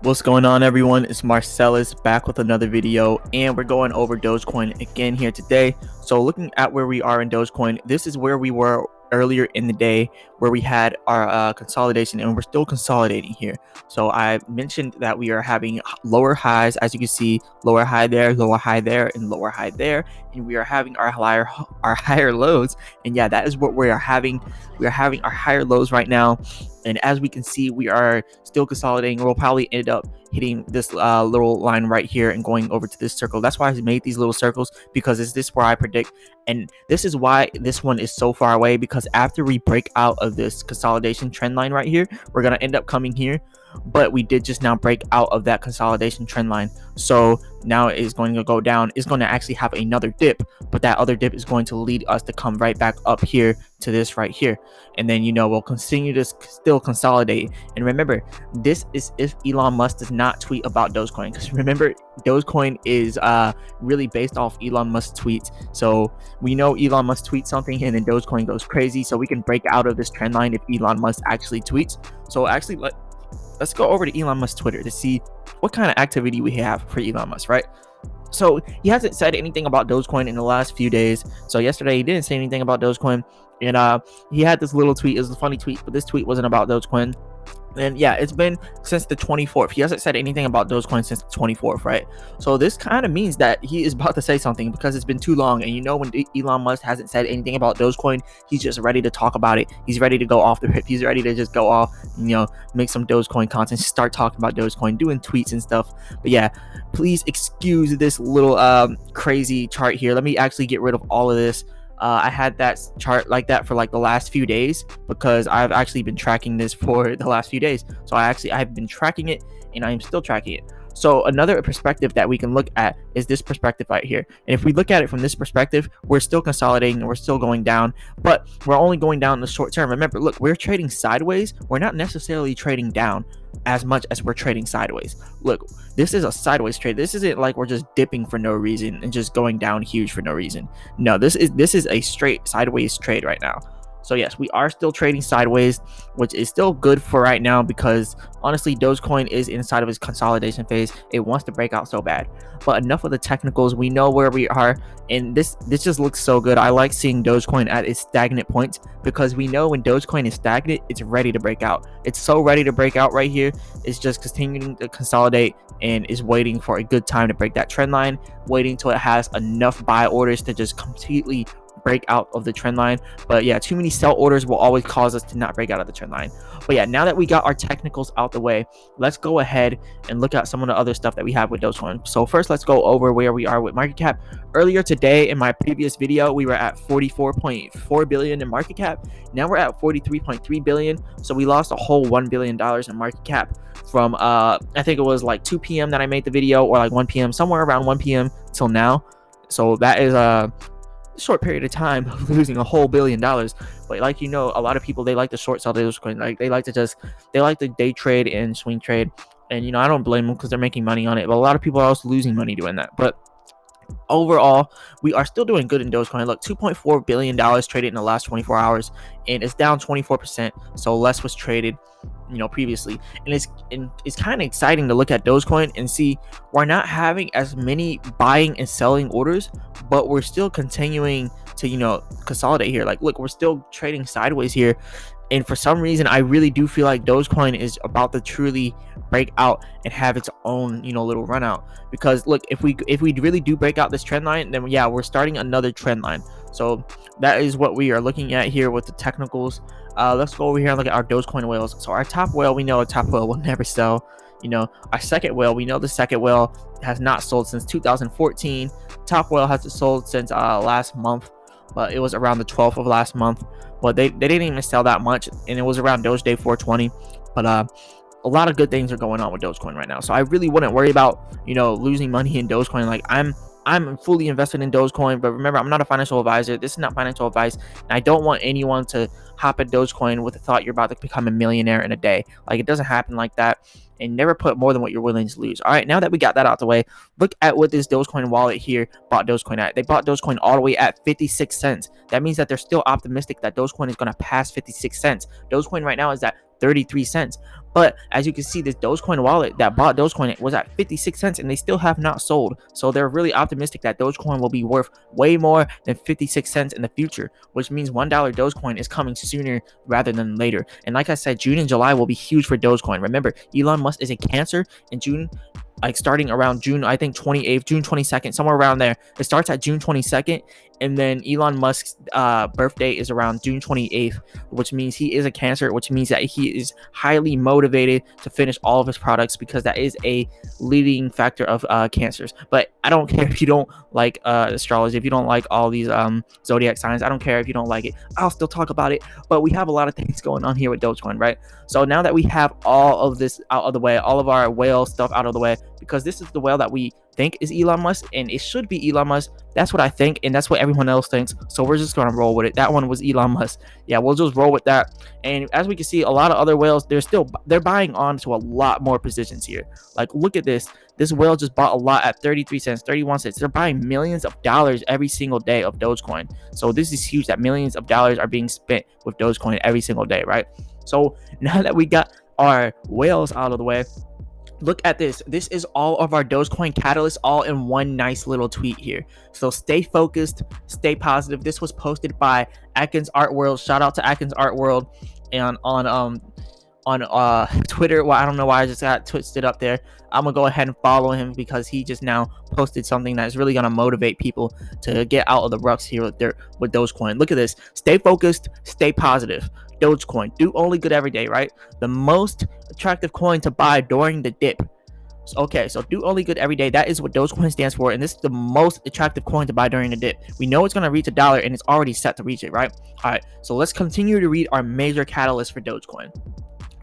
What's going on, everyone? It's Marsellis back with another video, and we're going over Dogecoin again here today. So looking at where we are in Dogecoin, this is where we were earlier in the day, where we had our consolidation, and we're still consolidating here. So I mentioned that we are having lower highs, as you can see, lower high there, and lower high there, and we are having our higher lows. And yeah, that is what we are having. We are having our higher lows right now, and as we can see, we are still consolidating. We'll probably end up hitting this little line right here and going over to this circle. That's why I made these little circles, because is this where I predict, and this is why this one is so far away, because after we break out of this consolidation trend line right here, we're going to end up coming here. But we did just now break out of that consolidation trend line, so now it's going to go down. It's going to actually have another dip, but that other dip is going to lead us to come right back up here to this right here, and then we'll continue to still consolidate. And remember, this is if Elon Musk does not tweet about Dogecoin, because remember, Dogecoin is really based off Elon Musk tweets. So we know Elon Musk tweets something and then Dogecoin goes crazy, so we can break out of this trend line if Elon Musk actually tweets. So actually, let's go over to Elon Musk's Twitter to see what kind of activity we have for Elon Musk, right? So he hasn't said anything about Dogecoin in the last few days. So yesterday he didn't say anything about Dogecoin, and he had this little tweet. It was a funny tweet, but this tweet wasn't about Dogecoin. And yeah, it's been since the 24th. He hasn't said anything about Dogecoin since the 24th, right? So this kind of means that he is about to say something, because it's been too long. And when Elon Musk hasn't said anything about Dogecoin, he's just ready to talk about it. He's ready to go off the rip. He's ready to just go off, make some Dogecoin content, start talking about Dogecoin, doing tweets and stuff. But yeah, please excuse this little crazy chart here. Let me actually get rid of all of this. I had that chart like that for like the last few days, because I've actually been tracking this for the last few days. So I've been tracking it, and I'm still tracking it. So another perspective that we can look at is this perspective right here. And if we look at it from this perspective, we're still consolidating and we're still going down, but we're only going down in the short term. Remember, look, we're trading sideways. We're not necessarily trading down as much as we're trading sideways. Look, this is a sideways trade. This isn't like we're just dipping for no reason and just going down huge for no reason. No, this is a straight sideways trade right now. So yes, we are still trading sideways, which is still good for right now, because honestly, Dogecoin is inside of its consolidation phase. It wants to break out so bad. But enough of the technicals. We know where we are, and this just looks so good. I like seeing Dogecoin at its stagnant points, because we know when Dogecoin is stagnant, it's ready to break out. It's so ready to break out right here. It's just continuing to consolidate and is waiting for a good time to break that trend line, waiting till it has enough buy orders to just completely break out of the trend line. But yeah, too many sell orders will always cause us to not break out of the trend line. But yeah, now that we got our technicals out the way, let's go ahead and look at some of the other stuff that we have with Dogecoin. So first, let's go over where we are with market cap. Earlier today, in my previous video, we were at 44.4 billion in market cap. Now we're at 43.3 billion. So we lost a whole $1 billion in market cap from I think it was like 2 p.m. that I made the video, or like 1 p.m., somewhere around 1 p.m. till now. So that is a short period of time of losing a whole $1 billion. But like, a lot of people, they like to short sell Dogecoin. Like they like to day trade and swing trade, and I don't blame them, because they're making money on it. But a lot of people are also losing money doing that. But overall, we are still doing good in Dogecoin. Look, $2.4 billion traded in the last 24 hours, and it's down 24%. So less was traded, previously. And it's kind of exciting to look at Dogecoin and see we're not having as many buying and selling orders, but we're still continuing to consolidate here. Like, look, we're still trading sideways here. And for some reason, I really do feel like Dogecoin is about to truly break out and have its own, little run out. Because look, if we really do break out this trend line, then yeah, we're starting another trend line. So that is what we are looking at here with the technicals. Let's go over here and look at our Dogecoin whales. So our top whale, we know a top whale will never sell. Our second whale, we know the second whale has not sold since 2014. Top whale hasn't sold since last month, but it was around the 12th of last month. But they didn't even sell that much, and it was around Doge Day 420. But a lot of good things are going on with Dogecoin right now, so I really wouldn't worry about losing money in Dogecoin. Like, I'm fully invested in Dogecoin, but remember, I'm not a financial advisor. This is not financial advice, and I don't want anyone to hop at Dogecoin with the thought you're about to become a millionaire in a day. Like, it doesn't happen like that. And never put more than what you're willing to lose. All right, now that we got that out the way, look at what this Dogecoin wallet here bought Dogecoin at. They bought Dogecoin all the way at 56 cents. That means that they're still optimistic that Dogecoin is going to pass 56 cents. Dogecoin right now is at 33 cents. But as you can see, this Dogecoin wallet that bought Dogecoin was at 56 cents and they still have not sold. So they're really optimistic that Dogecoin will be worth way more than 56 cents in the future, which means $1 Dogecoin is coming sooner rather than later. And like I said, June and July will be huge for Dogecoin. Remember, Elon Musk is a Cancer, in June, like starting around June, I think 28th, June 22nd, somewhere around there. It starts at June 22nd, and then Elon Musk's birthday is around June 28th, which means he is a Cancer, which means that he is highly motivated to finish all of his products, because that is a leading factor of Cancers. But I don't care if you don't like astrology, if you don't like all these zodiac signs. I don't care if you don't like it. I'll still talk about it. But we have a lot of things going on here with Dogecoin, right? So now that we have all of this out of the way, all of our whale stuff out of the way, because this is the whale that we think is Elon Musk, and it should be Elon Musk. That's what I think, and that's what everyone else thinks. So we're just gonna roll with it. That one was Elon Musk. Yeah, we'll just roll with that. And as we can see, a lot of other whales, they're buying on to a lot more positions here. Like, look at this. This whale just bought a lot at 33 cents, 31 cents. They're buying millions of dollars every single day of Dogecoin. So this is huge that millions of dollars are being spent with Dogecoin every single day, right? So now that we got our whales out of the way, look at this. This is all of our Dogecoin catalysts all in one nice little tweet here. So stay focused, stay positive. This was posted by Atkins Art World. Shout out to Atkins Art World and on Twitter. Well, I don't know why I just got twisted up there. I'm gonna go ahead and follow him because he just now posted something that's really gonna motivate people to get out of the rucks here with Dogecoin. Look at this. Stay focused, stay positive. Dogecoin, do only good every day, right? The most attractive coin to buy during the dip. Okay, so do only good every day. That is what Dogecoin stands for, and this is the most attractive coin to buy during the dip. We know it's going to reach $1, and it's already set to reach it, right? All right, so let's continue to read our major catalyst for Dogecoin.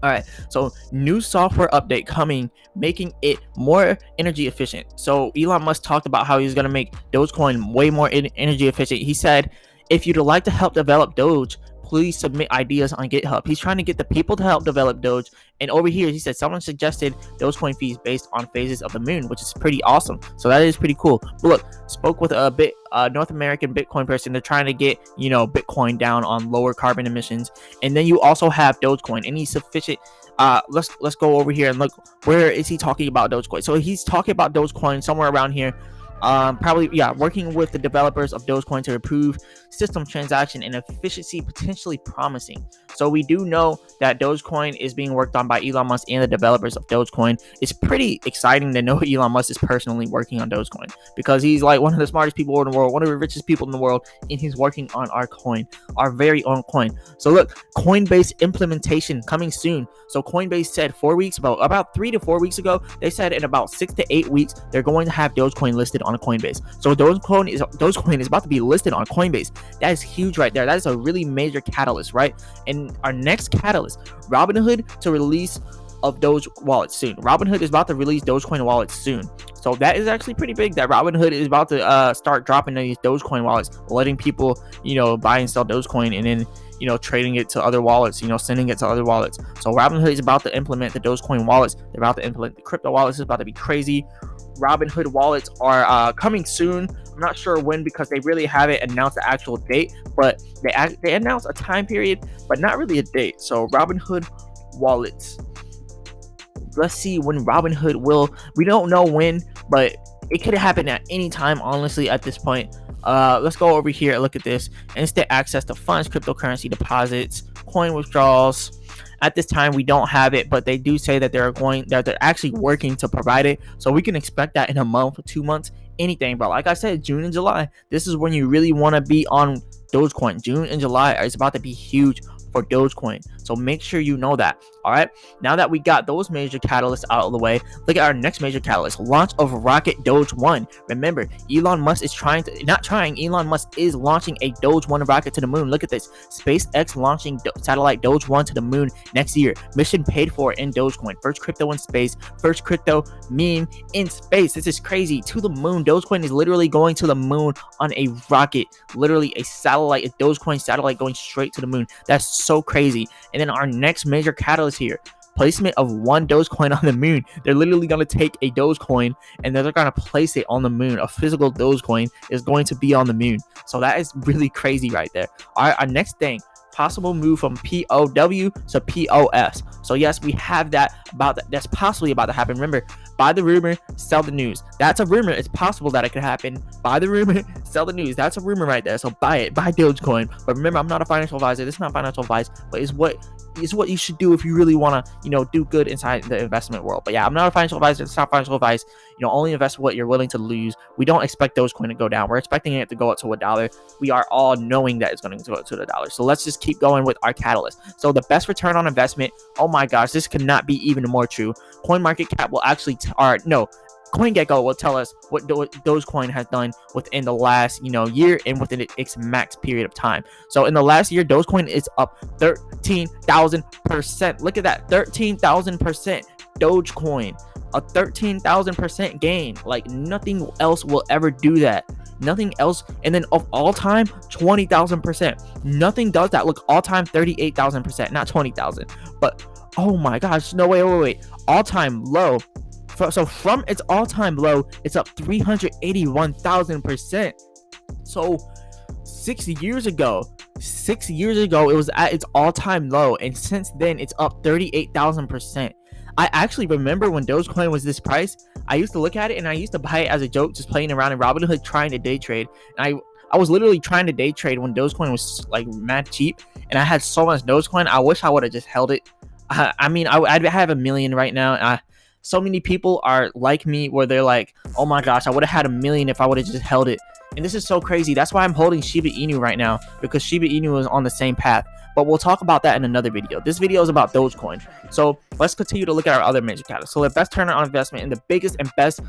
All right, so new software update coming, making it more energy efficient. So Elon Musk talked about how he's going to make Dogecoin way more energy efficient. He said, if you'd like to help develop Doge, please submit ideas on GitHub. He's trying to get the people to help develop Doge. And over here, he said someone suggested Dogecoin fees based on phases of the moon, which is pretty awesome. So that is pretty cool. But look, spoke with a North American Bitcoin person. They're trying to get, Bitcoin down on lower carbon emissions. And then you also have Dogecoin. Any sufficient let's go over here and look, where is he talking about Dogecoin? So he's talking about Dogecoin somewhere around here. Working with the developers of Dogecoin to improve system transaction and efficiency, potentially promising. So we do know that Dogecoin is being worked on by Elon Musk and the developers of Dogecoin. It's pretty exciting to know Elon Musk is personally working on Dogecoin, because he's like one of the smartest people in the world, one of the richest people in the world, and he's working on our coin, our very own coin. So look, Coinbase implementation coming soon. So Coinbase said about 3 to 4 weeks ago, they said in about 6 to 8 weeks, they're going to have Dogecoin listed on Coinbase. So Dogecoin is about to be listed on Coinbase. That is huge right there. That is a really major catalyst, right? And our next catalyst, Robinhood to release of Doge wallets soon. Robinhood is about to release Dogecoin wallets soon. So that is actually pretty big that Robinhood is about to start dropping these Dogecoin wallets, letting people, buy and sell Dogecoin, and then trading it to other wallets, sending it to other wallets. So Robinhood is about to implement the Dogecoin wallets. They're about to implement the crypto wallets. It's about to be crazy. Robinhood wallets are coming soon. I'm not sure when, because they really haven't announced the actual date, but they announced a time period, but not really a date. So Robinhood wallets. Let's see when Robinhood will. We don't know when, but it could happen at any time, honestly, at this point. Let's go over here and look at this. Instant access to funds, cryptocurrency deposits, coin withdrawals. At this time, we don't have it, but they do say that they're actually working to provide it. So we can expect that in a month, 2 months, anything. But like I said, June and July, this is when you really want to be on Dogecoin. June and July is about to be huge for Dogecoin. So make sure you know that. All right. Now that we got those major catalysts out of the way, look at our next major catalyst, launch of rocket Doge 1. Remember, Elon Musk is Elon Musk is launching a Doge 1 rocket to the moon. Look at this. SpaceX launching satellite Doge 1 to the moon next year. Mission paid for in Dogecoin. First crypto in space. First crypto meme in space. This is crazy. To the moon. Dogecoin is literally going to the moon on a rocket. Literally a satellite, a Dogecoin satellite going straight to the moon. That's so crazy. And then our next major catalyst here, placement of 1 Dogecoin on the moon. They're literally going to take a Dogecoin and then they're going to place it on the moon. A physical Dogecoin is going to be on the moon. So that is really crazy right there. All right, our next thing, possible move from POW to POS. So yes, we have that about that. That's possibly about to happen. Remember, buy the rumor, sell the news. That's a rumor. It's possible that it could happen. Buy the rumor, sell the news. That's a rumor right there. So buy it. Buy Dogecoin. But remember, I'm not a financial advisor. This is not financial advice, but it's what you should do if you really want to, do good inside the investment world. But yeah, I'm not a financial advisor. It's not financial advice. Only invest what you're willing to lose. We don't expect Dogecoin to go down. We're expecting it to go up to $1. We are all knowing that it's going to go up to $1. So let's just keep going with our catalyst. So the best return on investment. Oh my gosh, this could not be even more true. CoinMarketCap will actually, CoinGecko will tell us what Dogecoin has done within the last, year and within its max period of time. So in the last year, Dogecoin is up 13,000%. Look at that, 13,000%. Dogecoin, a 13,000% gain. Like nothing else will ever do that. Nothing else. And then of all time, 20,000%. Nothing does that. Look, all time 38,000%, not 20,000. But oh my gosh, no, wait. All time low. So from its all-time low, it's up 381,000%. So 6 years ago, it was at its all-time low, and since then, it's up 38,000%. I actually remember when Dogecoin was this price. I used to look at it and I used to buy it as a joke, just playing around in Robinhood, trying to day trade. And I was literally trying to day trade when Dogecoin was like mad cheap, and I had so much Dogecoin. I wish I would have just held it. I'd have 1 million right now. So many people are like me where they're like, oh my gosh, I would have had 1 million if I would have just held it. And this is so crazy. That's why I'm holding Shiba Inu right now, because Shiba Inu is on the same path. But we'll talk about that in another video. This video is about Dogecoin. So let's continue to look at our other major catalysts. So the best return on investment and the biggest and best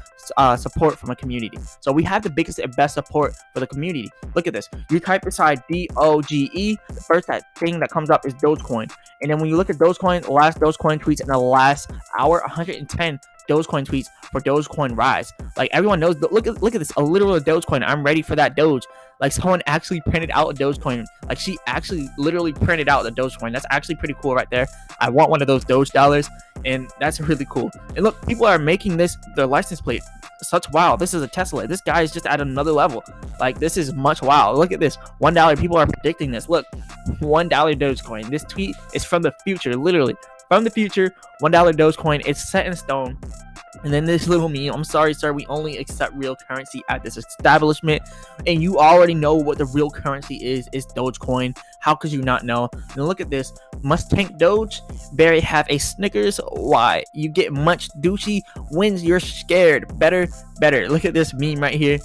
support from a community. So we have the biggest and best support for the community. Look at this. You type inside DOGE, the first thing that comes up is Dogecoin. And then when you look at Dogecoin, the last Dogecoin tweets in the last hour, 110 Dogecoin tweets for Dogecoin rise. Like everyone knows, look at this, a literal Dogecoin. I'm ready for that Doge. Like someone actually printed out a Dogecoin. Like she actually literally printed out the Dogecoin. That's actually pretty cool right there. I want one of those Doge dollars, and that's really cool. And look, people are making this their license plate. Such wow, this is a Tesla. This guy is just at another level. Like this is much wow. Look at this, $1. People are predicting this. Look, $1 Dogecoin. This tweet is from the future, literally from the future. $1 Dogecoin. It's set in stone. And then this little meme, I'm sorry, sir, we only accept real currency at this establishment. And you already know what the real currency is Dogecoin. How could you not know? And look at this. Must tank Doge. Barry have a Snickers. Why? You get much douchey wins. You're scared. Better. Look at this meme right here.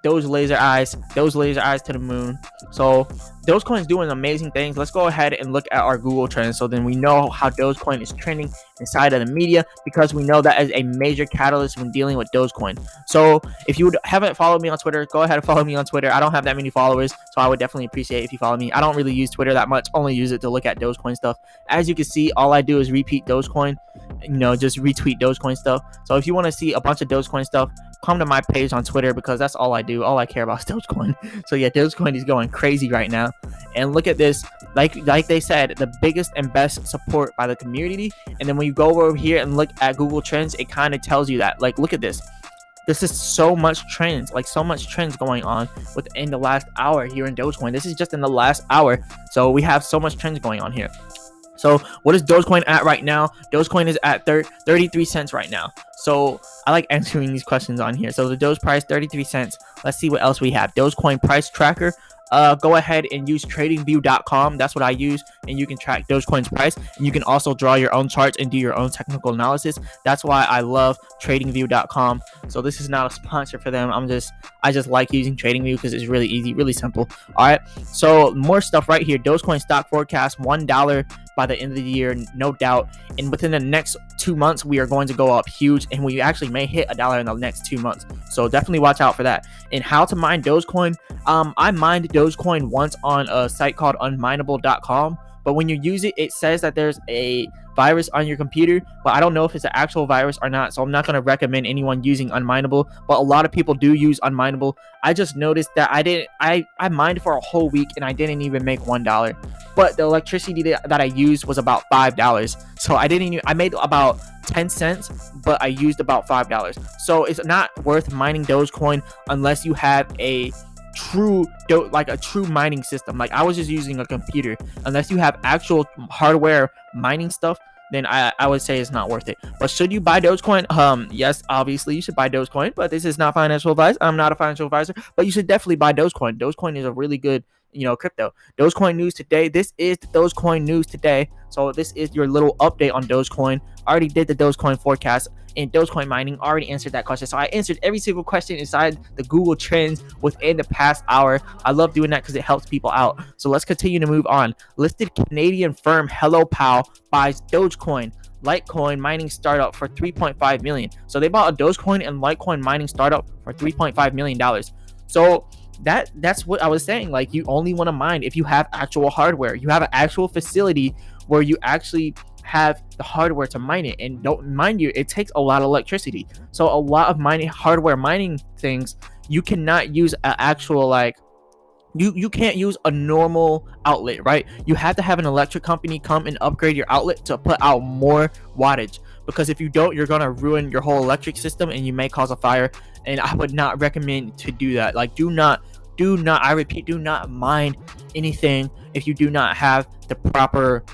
Those laser eyes to the moon. So Dogecoin is doing amazing things. Let's go ahead and look at our Google trends, so then we know how Dogecoin is trending inside of the media, because we know that is a major catalyst when dealing with Dogecoin. So if you haven't followed me on Twitter, go ahead and follow me on Twitter. I don't have that many followers, so I would definitely appreciate if you follow me. I don't really use Twitter that much, only use it to look at Dogecoin stuff. As you can see, all I do is repeat Dogecoin, just retweet Dogecoin stuff. So if you want to see a bunch of Dogecoin stuff, come to my page on Twitter, because that's all I do. All I care about is Dogecoin. So yeah, Dogecoin is going crazy right now. And look at this, like they said, the biggest and best support by the community. And then when you go over here and look at Google Trends, it kind of tells you that. Like, look at this. This is so much trends going on within the last hour here in Dogecoin. This is just in the last hour. So we have so much trends going on here. So what is Dogecoin at right now? Dogecoin is at 33 cents right now. So I like answering these questions on here. So the Doge price, 33 cents. Let's see what else we have. Dogecoin price tracker. Go ahead and use tradingview.com. That's what I use, and you can track Dogecoin's price, and you can also draw your own charts and do your own technical analysis. That's why I love tradingview.com. So this is not a sponsor for them. I just like using TradingView because it's really easy, really simple. All right, so more stuff right here. Dogecoin stock forecast, $1 by the end of the year, no doubt. And within the next 2 months, we are going to go up huge, and we actually may hit $1 in the next 2 months. So definitely watch out for that. And how to mine Dogecoin. I mined Dogecoin once on a site called unmineable.com, but when you use it, it says that there's a virus on your computer, but I don't know if it's an actual virus or not, so I'm not going to recommend anyone using Unmineable, but a lot of people do use Unmineable. I just noticed that I mined for a whole week and I didn't even make $1, but the electricity that I used was about $5, so I made about 10 cents, but I used about $5. So it's not worth mining Dogecoin unless you have a like a true mining system. Like I was just using a computer. Unless you have actual hardware mining stuff, then I would say it's not worth it. But should you buy Dogecoin? Yes, obviously you should buy Dogecoin, but this is not financial advice. I'm not a financial advisor, but you should definitely buy Dogecoin. Dogecoin is a really good, crypto. Dogecoin news today. This is the Dogecoin news today. So this is your little update on Dogecoin. I already did the Dogecoin forecast and Dogecoin mining. Already answered that question. So I answered every single question inside the Google Trends within the past hour. I love doing that because it helps people out. So let's continue to move on. Listed Canadian firm Hello Pal buys Dogecoin Litecoin mining startup for $3.5 million. So they bought a Dogecoin and Litecoin mining startup for $3.5 million. So that's what I was saying. Like, you only want to mine if you have actual hardware. You have an actual facility where you actually have the hardware to mine it. And don't mind you, it takes a lot of electricity. So a lot of hardware mining things, you cannot use an actual you can't use a normal outlet, right? You have to have an electric company come and upgrade your outlet to put out more wattage, because if you don't, you're gonna ruin your whole electric system and you may cause a fire. And I would not recommend to do that. Like, do not, I repeat, do not mine anything if you do not have the proper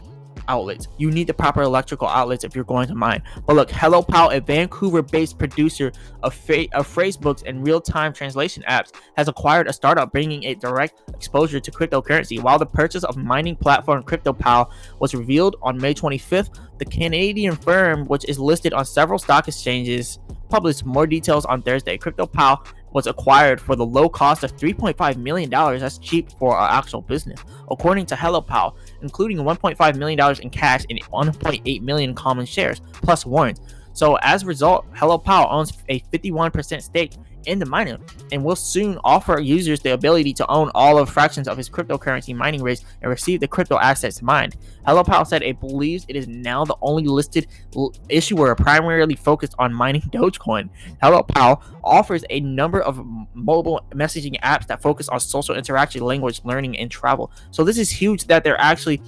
outlets. You need the proper electrical outlets if you're going to mine. But look, Hello Pal, a Vancouver-based producer of phrasebooks and real-time translation apps, has acquired a startup bringing a direct exposure to cryptocurrency. While the purchase of mining platform CryptoPal was revealed on May 25th, the Canadian firm, which is listed on several stock exchanges, published more details on Thursday. CryptoPal was acquired for the low cost of $3.5 million. That's cheap for our actual business, according to HelloPal, including $1.5 million in cash and 1.8 million common shares, plus warrants. So as a result, HelloPal owns a 51% stake in the miner and will soon offer users the ability to own all of fractions of his cryptocurrency mining rigs and receive the crypto assets mined. HelloPal said it believes it is now the only listed issuer primarily focused on mining Dogecoin. HelloPal offers a number of mobile messaging apps that focus on social interaction, language learning, and travel. So this is huge that they actually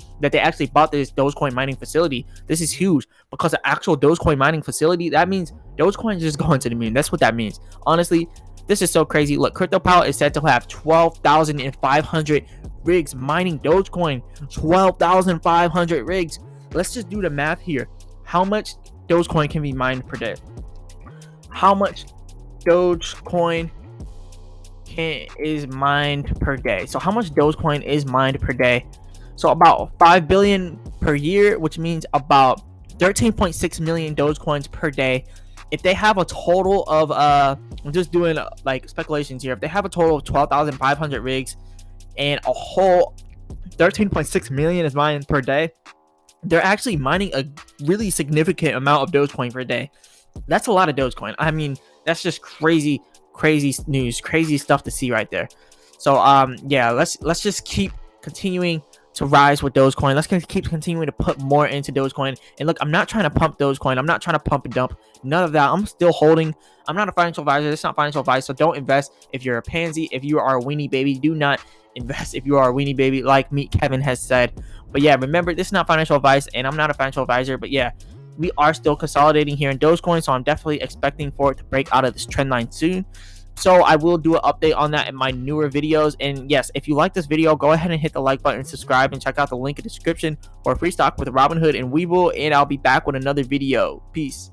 bought this Dogecoin mining facility. This is huge because the actual Dogecoin mining facility, that means Dogecoin is just going to the moon. That's what that means. Honestly, this is so crazy. Look, CryptoPal is said to have 12,500 rigs mining Dogecoin. 12,500 rigs. Let's just do the math here. How much Dogecoin can be mined per day? How much Dogecoin is mined per day? So how much Dogecoin is mined per day? So about 5 billion per year, which means about 13.6 million Dogecoins per day. If they have a total of I'm just doing like speculations here. If they have a total of 12,500 rigs and a whole 13.6 million is mined per day, they're actually mining a really significant amount of Dogecoin per day. That's a lot of Dogecoin. I mean, that's just crazy news, crazy stuff to see right there. So yeah, let's just keep continuing to rise with Dogecoin. Let's keep continuing to put more into Dogecoin. And look, I'm not trying to pump Dogecoin. I'm not trying to pump and dump. None of that. I'm still holding. I'm not a financial advisor. It's not financial advice. So don't invest if you're a pansy. If you are a weenie baby, do not invest if you are a weenie baby, like me, Kevin has said. But yeah, remember, this is not financial advice, and I'm not a financial advisor. But yeah, we are still consolidating here in Dogecoin. So I'm definitely expecting for it to break out of this trend line soon. So I will do an update on that in my newer videos. And yes, if you like this video, go ahead and hit the like button, subscribe, and check out the link in the description for free stock with Robinhood and Webull. And I'll be back with another video. Peace.